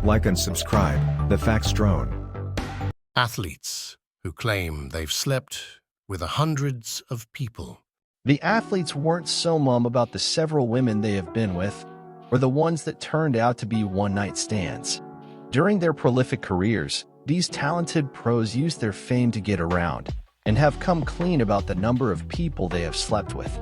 Like and subscribe, The Facts Drone. Athletes who claim they've slept with hundreds of people. The athletes weren't so mum about the several women they have been with, or the ones that turned out to be one-night stands. During their prolific careers, these talented pros used their fame to get around and have come clean about the number of people they have slept with.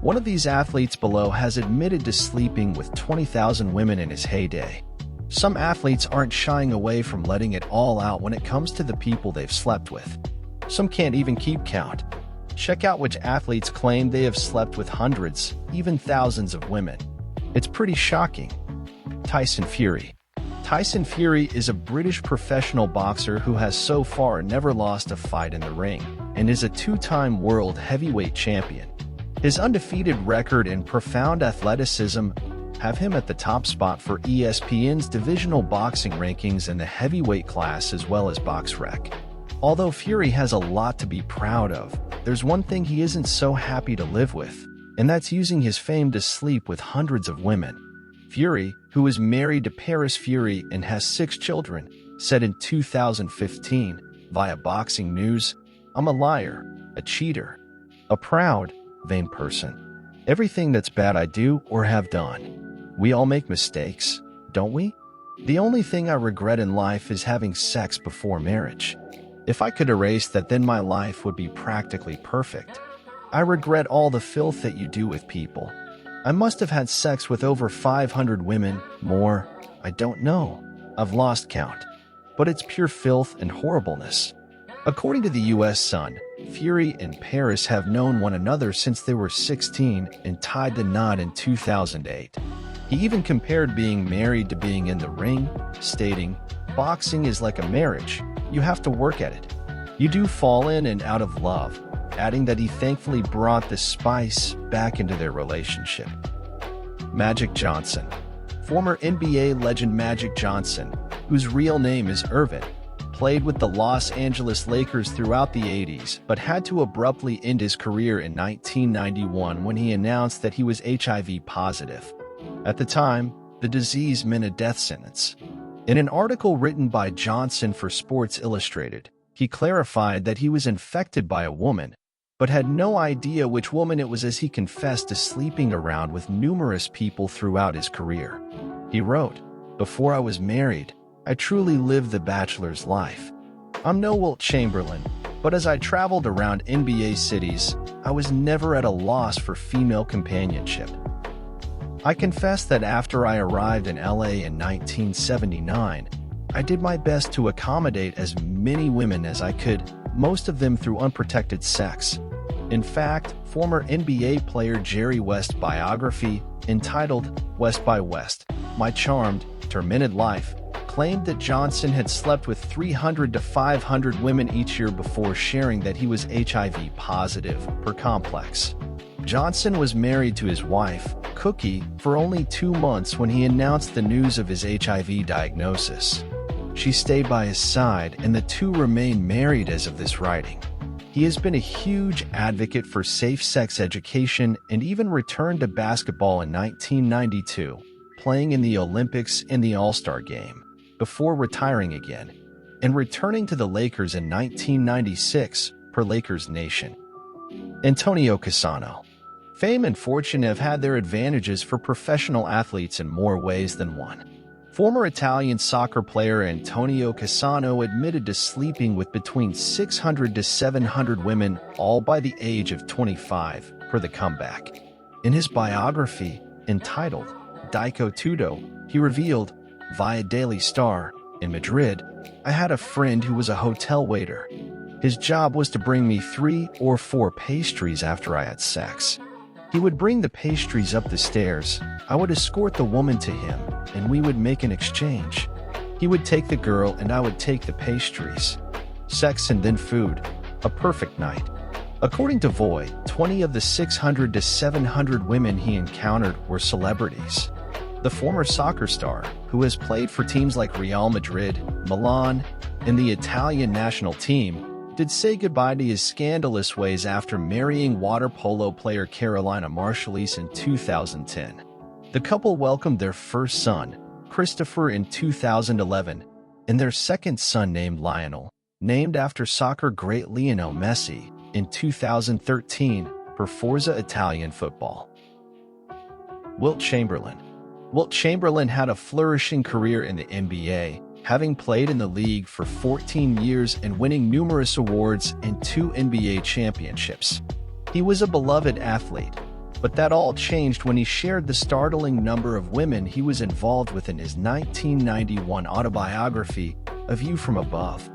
One of these athletes below has admitted to sleeping with 20,000 women in his heyday. Some athletes aren't shying away from letting it all out when it comes to the people they've slept with. Some can't even keep count. Check out which athletes claim they have slept with hundreds, even thousands of women. It's pretty shocking. Tyson Fury. Tyson Fury is a British professional boxer who has so far never lost a fight in the ring and is a two-time world heavyweight champion. His undefeated record and profound athleticism have him at the top spot for ESPN's divisional boxing rankings in the heavyweight class as well as BoxRec. Although Fury has a lot to be proud of, there's one thing he isn't so happy to live with, and that's using his fame to sleep with hundreds of women. Fury, who is married to Paris Fury and has 6 children, said in 2015 via Boxing News, "I'm a liar, a cheater, a proud, vain person. Everything that's bad I do or have done. We all make mistakes, don't we? The only thing I regret in life is having sex before marriage. If I could erase that, then my life would be practically perfect. I regret all the filth that you do with people. I must have had sex with over 500 women, more, I don't know. I've lost count. But it's pure filth and horribleness." According to the U.S. Sun, Fury and Paris have known one another since they were 16 and tied the knot in 2008. He even compared being married to being in the ring, stating, "Boxing is like a marriage. You have to work at it. You do fall in and out of love," adding that he thankfully brought the spice back into their relationship. Magic Johnson. Former NBA legend Magic Johnson, whose real name is Irvin, played with the Los Angeles Lakers throughout the 80s but had to abruptly end his career in 1991 when he announced that he was HIV positive. At the time, the disease meant a death sentence. In an article written by Johnson for Sports Illustrated, he clarified that he was infected by a woman, but had no idea which woman it was, as he confessed to sleeping around with numerous people throughout his career. He wrote, "Before I was married, I truly lived the bachelor's life. I'm no Wilt Chamberlain, but as I traveled around NBA cities, I was never at a loss for female companionship. I confess that after I arrived in LA in 1979, I did my best to accommodate as many women as I could, most of them through unprotected sex. In fact, former NBA player Jerry West's biography, entitled West by West, My Charmed, Tormented Life, claimed that Johnson had slept with 300 to 500 women each year before sharing that he was HIV positive, per Complex. Johnson was married to his wife, Cookie, for only 2 months when he announced the news of his HIV diagnosis. She stayed by his side, and the two remain married as of this writing. He has been a huge advocate for safe sex education and even returned to basketball in 1992, playing in the Olympics and the All-Star Game, before retiring again, and returning to the Lakers in 1996, per Lakers Nation. Antonio Cassano. Fame and fortune have had their advantages for professional athletes in more ways than one. Former Italian soccer player Antonio Cassano admitted to sleeping with between 600 to 700 women, all by the age of 25, per The Comeback. In his biography, entitled Dico Tutto, he revealed, via Daily Star, in Madrid, "I had a friend who was a hotel waiter. His job was to bring me 3 or 4 pastries after I had sex. He would bring the pastries up the stairs, I would escort the woman to him, and we would make an exchange. He would take the girl and I would take the pastries. Sex and then food. A perfect night." According to Voy, 20 of the 600 to 700 women he encountered were celebrities. The former soccer star, who has played for teams like Real Madrid, Milan, and the Italian national team, did say goodbye to his scandalous ways after marrying water polo player Carolina Marshallese in 2010. The couple welcomed their first son, Christopher in 2011, and their second son named Lionel, named after soccer great Lionel Messi, in 2013 for Forza Italian football. Wilt Chamberlain. Wilt Chamberlain had a flourishing career in the NBA, having played in the league for 14 years and winning numerous awards and 2 NBA championships. He was a beloved athlete, but that all changed when he shared the startling number of women he was involved with in his 1991 autobiography, A View from Above.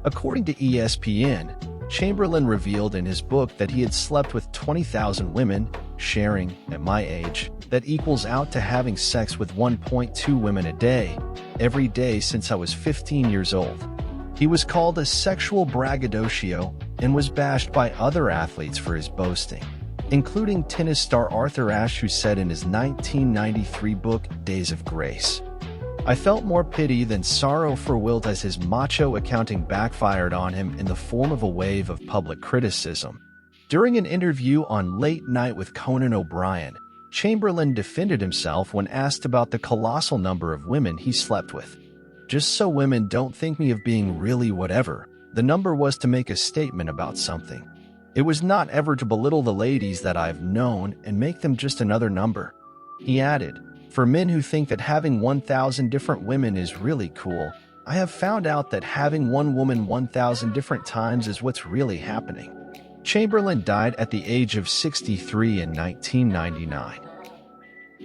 According to ESPN, Chamberlain revealed in his book that he had slept with 20,000 women, sharing, at my age, that equals out to having sex with 1.2 women a day, every day since I was 15 years old. He was called a sexual braggadocio and was bashed by other athletes for his boasting, including tennis star Arthur Ashe, who said in his 1993 book, Days of Grace, "I felt more pity than sorrow for Wilt as his macho accounting backfired on him in the form of a wave of public criticism." During an interview on Late Night with Conan O'Brien, Chamberlain defended himself when asked about the colossal number of women he slept with. "Just so women don't think me of being really whatever, the number was to make a statement about something. It was not ever to belittle the ladies that I've known and make them just another number." He added, "For men who think that having 1,000 different women is really cool, I have found out that having one woman 1,000 different times is what's really happening." Chamberlain died at the age of 63 in 1999.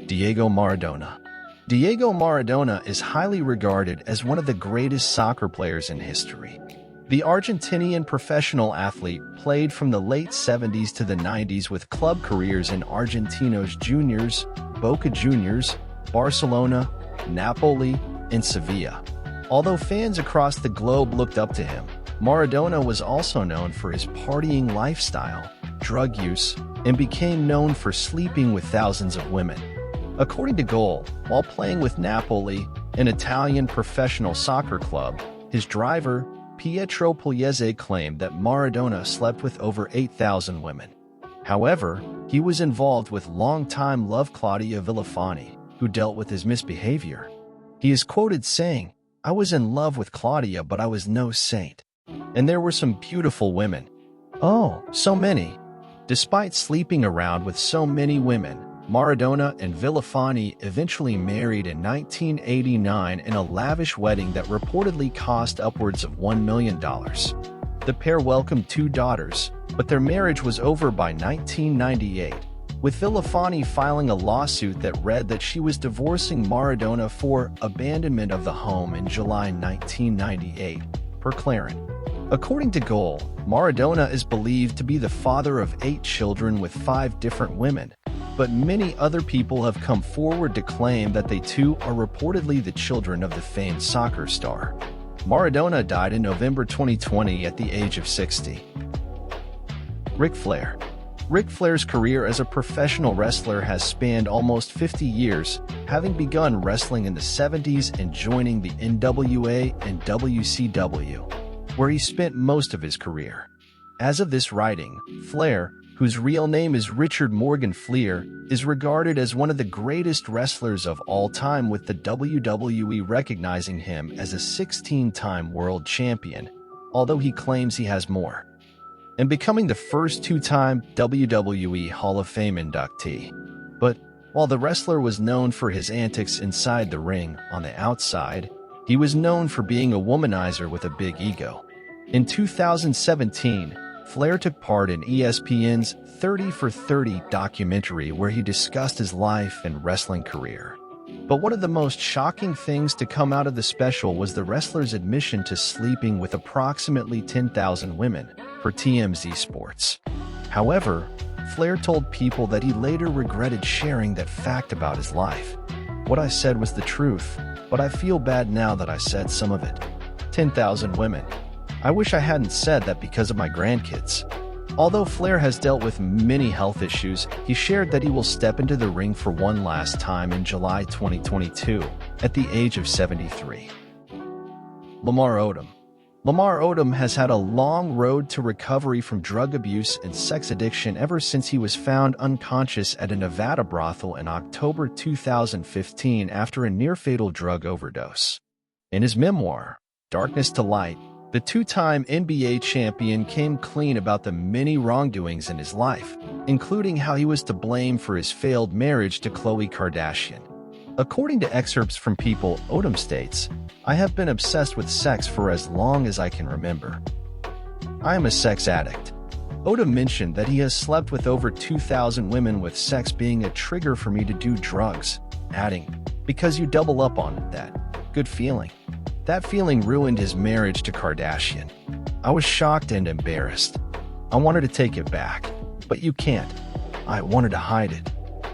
Diego Maradona. Diego Maradona is highly regarded as one of the greatest soccer players in history. The Argentinian professional athlete played from the late 70s to the 90s with club careers in Argentinos Juniors, Boca Juniors, Barcelona, Napoli, and Sevilla. Although fans across the globe looked up to him, Maradona was also known for his partying lifestyle, drug use, and became known for sleeping with thousands of women. According to Goal, while playing with Napoli, an Italian professional soccer club, his driver, Pietro Pugliese, claimed that Maradona slept with over 8,000 women. However, he was involved with longtime love Claudia Villafani, who dealt with his misbehavior. He is quoted saying, "I was in love with Claudia, but I was no saint. And there were some beautiful women. Oh, so many." Despite sleeping around with so many women, Maradona and Villafani eventually married in 1989 in a lavish wedding that reportedly cost upwards of $1 million. The pair welcomed 2 daughters, but their marriage was over by 1998, with Villafani filing a lawsuit that read that she was divorcing Maradona for abandonment of the home in July 1998, per Clarin. According to Goal, Maradona is believed to be the father of 8 children with 5 different women, but many other people have come forward to claim that they too are reportedly the children of the famed soccer star. Maradona died in November 2020 at the age of 60. Ric Flair. Ric Flair's career as a professional wrestler has spanned almost 50 years, having begun wrestling in the 70s and joining the NWA and WCW, where he spent most of his career. As of this writing, Flair, whose real name is Richard Morgan Fleer, is regarded as one of the greatest wrestlers of all time, with the WWE recognizing him as a 16-time world champion, although he claims he has more, and becoming the first 2-time WWE Hall of Fame inductee. But while the wrestler was known for his antics inside the ring, on the outside, he was known for being a womanizer with a big ego. In 2017, Flair took part in ESPN's 30 for 30 documentary where he discussed his life and wrestling career. But one of the most shocking things to come out of the special was the wrestler's admission to sleeping with approximately 10,000 women, per TMZ Sports. However, Flair told people that he later regretted sharing that fact about his life. "What I said was the truth, but I feel bad now that I said some of it. 10,000 women. I wish I hadn't said that because of my grandkids." Although Flair has dealt with many health issues, he shared that he will step into the ring for one last time in July 2022, at the age of 73. Lamar Odom. Lamar Odom has had a long road to recovery from drug abuse and sex addiction ever since he was found unconscious at a Nevada brothel in October 2015 after a near-fatal drug overdose. In his memoir, Darkness to Light, the two-time NBA champion came clean about the many wrongdoings in his life, including how he was to blame for his failed marriage to Khloe Kardashian. According to excerpts from People, Odom states, "I have been obsessed with sex for as long as I can remember. I am a sex addict." Odom mentioned that he has slept with over 2,000 women, with sex being a trigger for me to do drugs, adding, "Because you double up on that good feeling." That feeling ruined his marriage to Kardashian. "I was shocked and embarrassed. I wanted to take it back, but you can't. I wanted to hide it.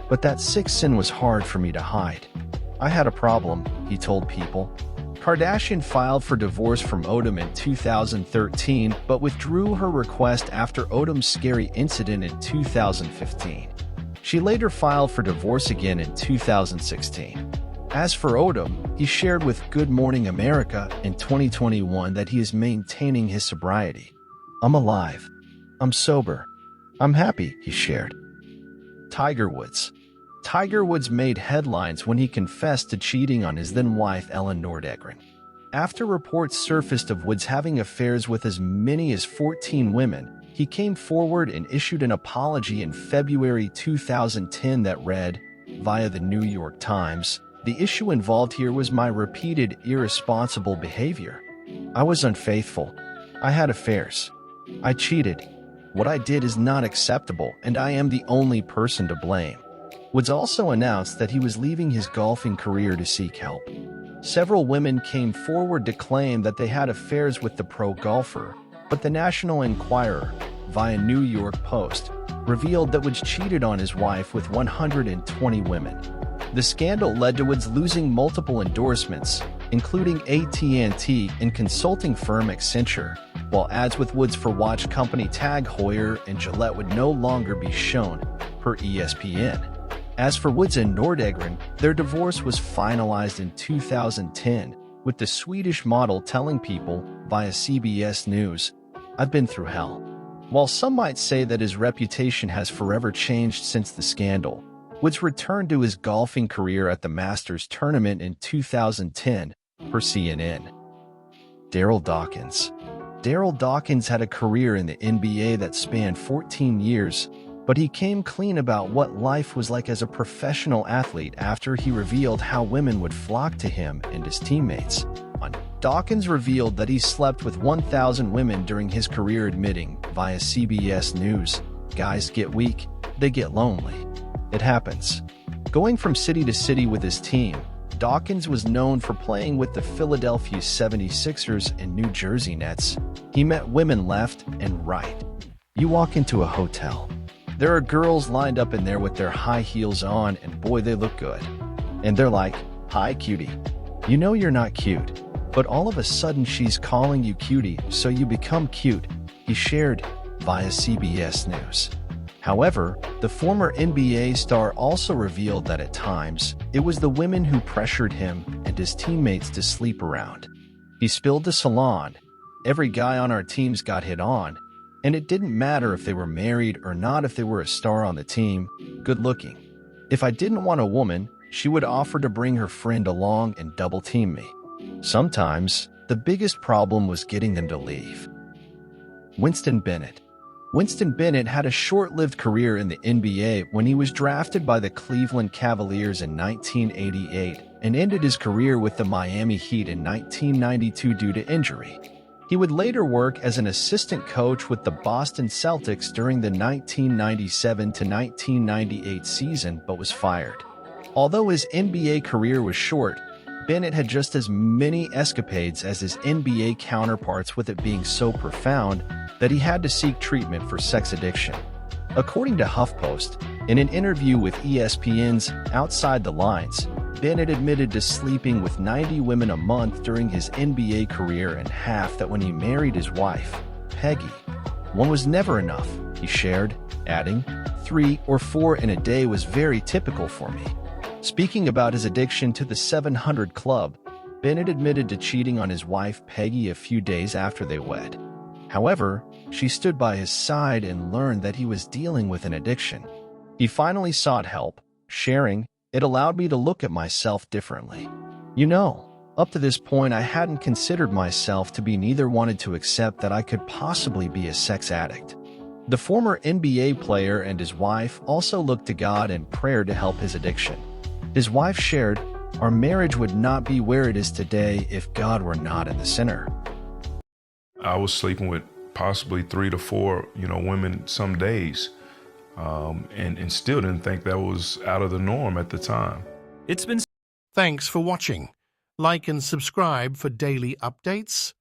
But that sick sin was hard for me to hide. I had a problem," he told People. Kardashian filed for divorce from Odom in 2013 but withdrew her request after Odom's scary incident in 2015. She later filed for divorce again in 2016. As for Odom, he shared with Good Morning America in 2021 that he is maintaining his sobriety. "I'm alive. I'm sober. I'm happy," he shared. Tiger Woods. Tiger Woods made headlines when he confessed to cheating on his then-wife Ellen Nordegren. After reports surfaced of Woods having affairs with as many as 14 women, he came forward and issued an apology in February 2010 that read, via the New York Times, "The issue involved here was my repeated irresponsible behavior. I was unfaithful. I had affairs. I cheated. What I did is not acceptable, and I am the only person to blame." Woods also announced that he was leaving his golfing career to seek help. Several women came forward to claim that they had affairs with the pro golfer, but the National Enquirer, via New York Post, revealed that Woods cheated on his wife with 120 women. The scandal led to Woods losing multiple endorsements, including AT&T and consulting firm Accenture, while ads with Woods for watch company Tag Heuer and Gillette would no longer be shown, per ESPN. As for Woods and Nordegren, their divorce was finalized in 2010, with the Swedish model telling People, via CBS News, "I've been through hell." While some might say that his reputation has forever changed since the scandal, Woods returned to his golfing career at the Masters tournament in 2010, per CNN. Daryl Dawkins. Daryl Dawkins had a career in the NBA that spanned 14 years, but he came clean about what life was like as a professional athlete after he revealed how women would flock to him and his teammates. Dawkins revealed that he slept with 1,000 women during his career, admitting, via CBS News, "Guys get weak, they get lonely. It happens." Going from city to city with his team, Dawkins was known for playing with the Philadelphia 76ers and New Jersey Nets. He met women left and right. You walk into a hotel. There are girls lined up in there with their high heels on, and boy, they look good. And they're like, "Hi, cutie." You know you're not cute, but all of a sudden she's calling you cutie, so you become cute, he shared, via CBS News. However, the former NBA star also revealed that at times, it was the women who pressured him and his teammates to sleep around. He spilled the salon. "Every guy on our teams got hit on, and it didn't matter if they were married or not, if they were a star on the team, good looking. If I didn't want a woman, she would offer to bring her friend along and double team me. Sometimes, the biggest problem was getting them to leave." Winston Bennett. Winston Bennett had a short-lived career in the NBA when he was drafted by the Cleveland Cavaliers in 1988 and ended his career with the Miami Heat in 1992 due to injury. He would later work as an assistant coach with the Boston Celtics during the 1997 to 1998 season but was fired. Although his NBA career was short, Bennett had just as many escapades as his NBA counterparts, with it being so profound that he had to seek treatment for sex addiction. According to HuffPost, in an interview with ESPN's Outside the Lines, Bennett admitted to sleeping with 90 women a month during his NBA career, and half that when he married his wife, Peggy. "One was never enough," he shared, adding, 3 or 4 in a day was very typical for me." Speaking about his addiction to the 700 Club, Bennett admitted to cheating on his wife Peggy a few days after they wed. However, she stood by his side and learned that he was dealing with an addiction. He finally sought help, sharing, "It allowed me to look at myself differently. You know, up to this point I hadn't considered myself to be, neither wanted to accept that I could possibly be a sex addict." The former NBA player and his wife also looked to God in prayer to help his addiction. His wife shared, "Our marriage would not be where it is today if God were not in the center." I was sleeping with possibly 3 to 4, women some days, and still didn't think that was out of the norm at the time. Thanks for watching. Like and subscribe for daily updates.